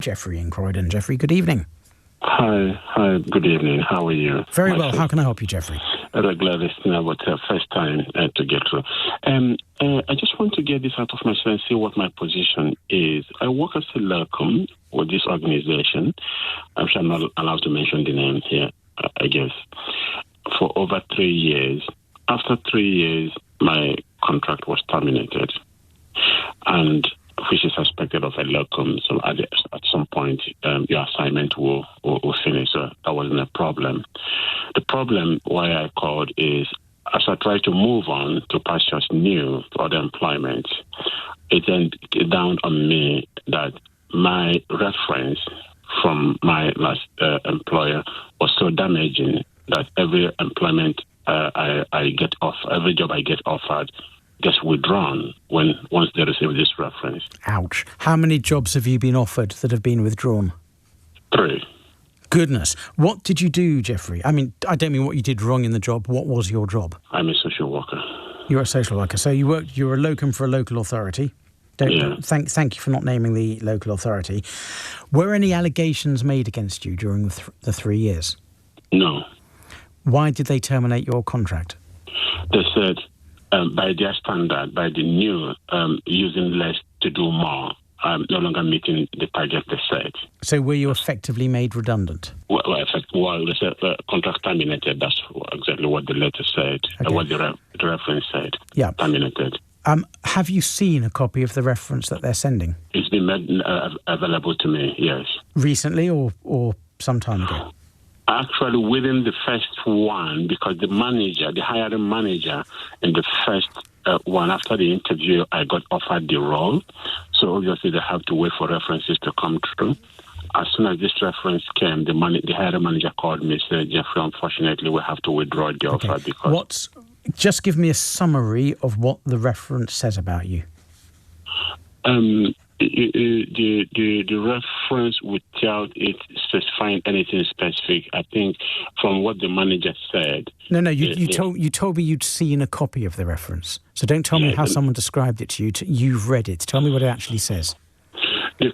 Jeffrey in Croydon. Jeffrey, good evening. Hi, good evening. How are you? Very well. How can I help you, Jeffrey? A regular listener, but first time to get through. I just want to get this out of my system and see what my position is. I work as a locum with this organization. I'm sure I'm not allowed to mention the name here, I guess, for over 3 years. After 3 years, my contract was terminated, and which is expected of a locum. So at some point, your assignment will finish. So that wasn't a problem. The problem why I called is, as I try to move on to pastures new to other employment, it then dawned on me that my reference from my last employer was so damaging that every employment I get off, every job I get offered, gets withdrawn once they receive this reference. Ouch. How many jobs have you been offered that have been withdrawn? 3. Goodness. What did you do, Jeffrey? I mean, I don't mean what you did wrong in the job. What was your job? I'm a social worker. You're a social worker. So you're a locum for a local authority. Thank you for not naming the local authority. Were any allegations made against you during the 3 years? No. Why did they terminate your contract? They said, by their standard, by the new using less to do more, no longer meeting the target they set. So were you effectively made redundant? Well, they said contract terminated. That's exactly what the letter said, Okay. what the reference said. Yeah. Terminated. Have you seen a copy of the reference that they're sending? It's been made available to me, yes. Recently or some time ago? Actually, within the first one, because the hiring manager in the first one, after the interview, I got offered the role. So obviously they have to wait for references to come through. As soon as this reference came, the hiring manager called me and said, Jeffrey, unfortunately, we have to withdraw the offer because... Just give me a summary of what the reference says about you. The reference without it specifying anything specific, I think from what the manager said... No, you told me you'd seen a copy of the reference. So don't tell me how someone described it to you. You've read it. Tell me what it actually says. The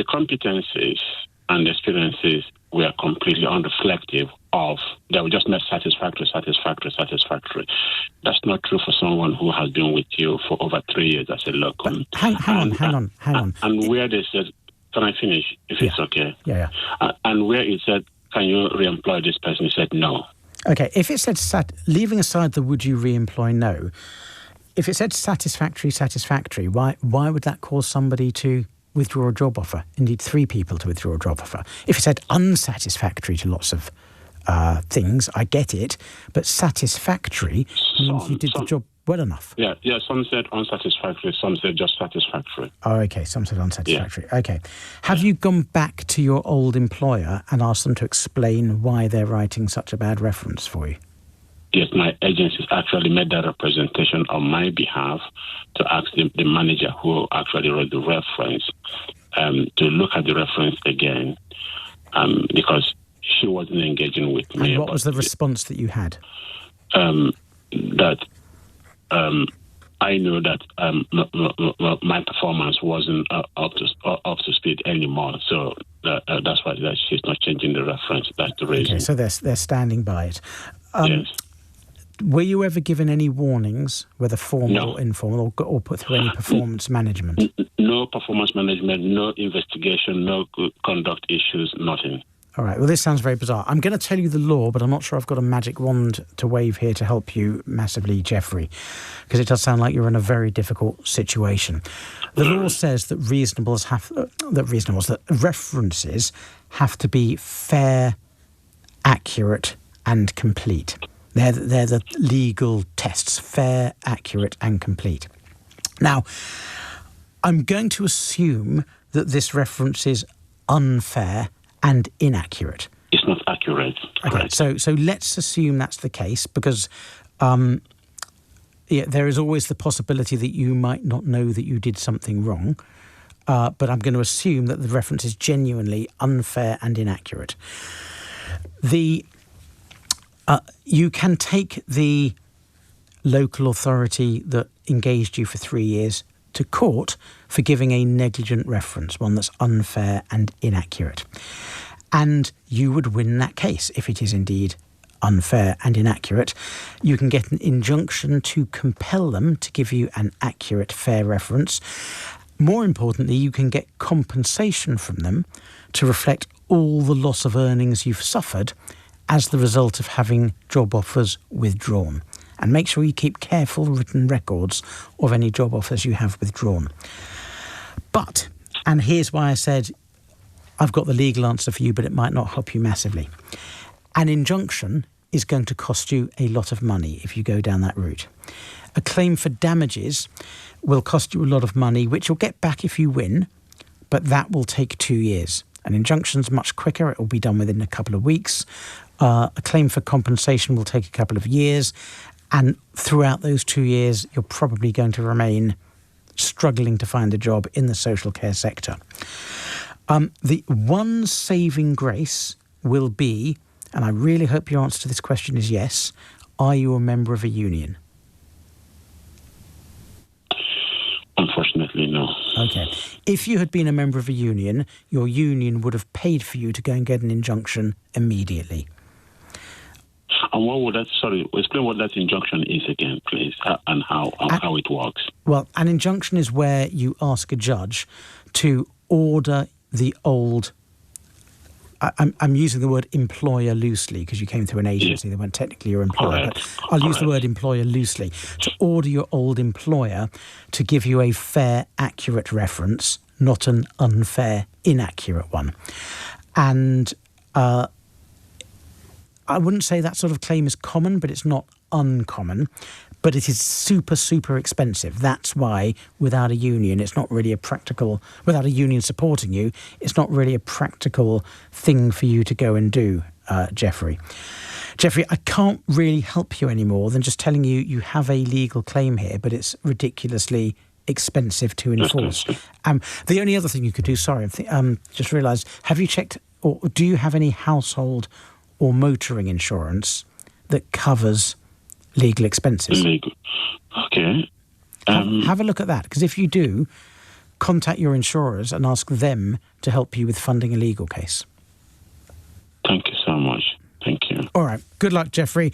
competencies and experiences were completely unreflective of, they were just not satisfactory. That's not true for someone who has been with you for over 3 years as a locum. Hang on. And where they said, can I finish, if it's okay? Yeah. And where it said, can you re-employ this person, he said no. Okay, if it said, leaving aside the would you re-employ no, if it said satisfactory, why would that cause somebody to withdraw a job offer? Indeed, 3 people to withdraw a job offer. If it said unsatisfactory to lots of things, I get it, but satisfactory means you did the job well enough. Yeah. Some said unsatisfactory, some said just satisfactory. Oh, okay. Some said unsatisfactory. Yeah. Okay. Have you gone back to your old employer and asked them to explain why they're writing such a bad reference for you? Yes, my agency actually made that representation on my behalf to ask the manager who actually wrote the reference to look at the reference again because she wasn't engaging with me. And what was the response that you had? That I knew that my performance wasn't up to speed anymore. So that's why she's not changing the reference. That's the reason. Okay, so they're standing by it. Yes. Were you ever given any warnings, whether formal or informal, or put through any performance management? No performance management, no investigation, no conduct issues, nothing. All right, well, this sounds very bizarre. I'm going to tell you the law, but I'm not sure I've got a magic wand to wave here to help you massively, Jeffrey, because it does sound like you're in a very difficult situation. The law says that references have to be fair, accurate, and complete. They're the legal tests, fair, accurate, and complete. Now, I'm going to assume that this reference is unfair and inaccurate. It's not accurate. Okay, Right. so let's assume that's the case because there is always the possibility that you might not know that you did something wrong, but I'm going to assume that the reference is genuinely unfair and inaccurate. You can take the local authority that engaged you for 3 years to court for giving a negligent reference, one that's unfair and inaccurate. And you would win that case if it is indeed unfair and inaccurate. You can get an injunction to compel them to give you an accurate, fair reference. More importantly, you can get compensation from them to reflect all the loss of earnings you've suffered as the result of having job offers withdrawn. And make sure you keep careful written records of any job offers you have withdrawn. But, and here's why I said I've got the legal answer for you, but it might not help you massively. An injunction is going to cost you a lot of money if you go down that route. A claim for damages will cost you a lot of money, which you'll get back if you win, but that will take 2 years. An injunction's much quicker. It will be done within a couple of weeks. A claim for compensation will take a couple of years. And throughout those 2 years, you're probably going to remain struggling to find a job in the social care sector. The one saving grace will be, and I really hope your answer to this question is yes, are you a member of a union? Unfortunately, no. Okay. If you had been a member of a union, your union would have paid for you to go and get an injunction immediately. And what would that, explain what that injunction is again, please, and how it works. Well, an injunction is where you ask a judge to order the old, I'm using the word employer loosely because you came through an agency, they weren't technically your employer, Correct. but I'll use the word employer loosely, to order your old employer to give you a fair, accurate reference, not an unfair, inaccurate one. And I wouldn't say that sort of claim is common, but it's not uncommon. But it is super, super expensive. That's why without a union, it's not really a practical, without a union supporting you, it's not really a practical thing for you to go and do, Jeffrey. Jeffrey, I can't really help you any more than just telling you you have a legal claim here, but it's ridiculously expensive to enforce. The only other thing you could do, just realised, have you checked, or do you have any household or motoring insurance that covers legal expenses? Legal. Okay. Have a look at that, because if you do, contact your insurers and ask them to help you with funding a legal case. Thank you so much. Thank you. All right. Good luck, Jeffrey.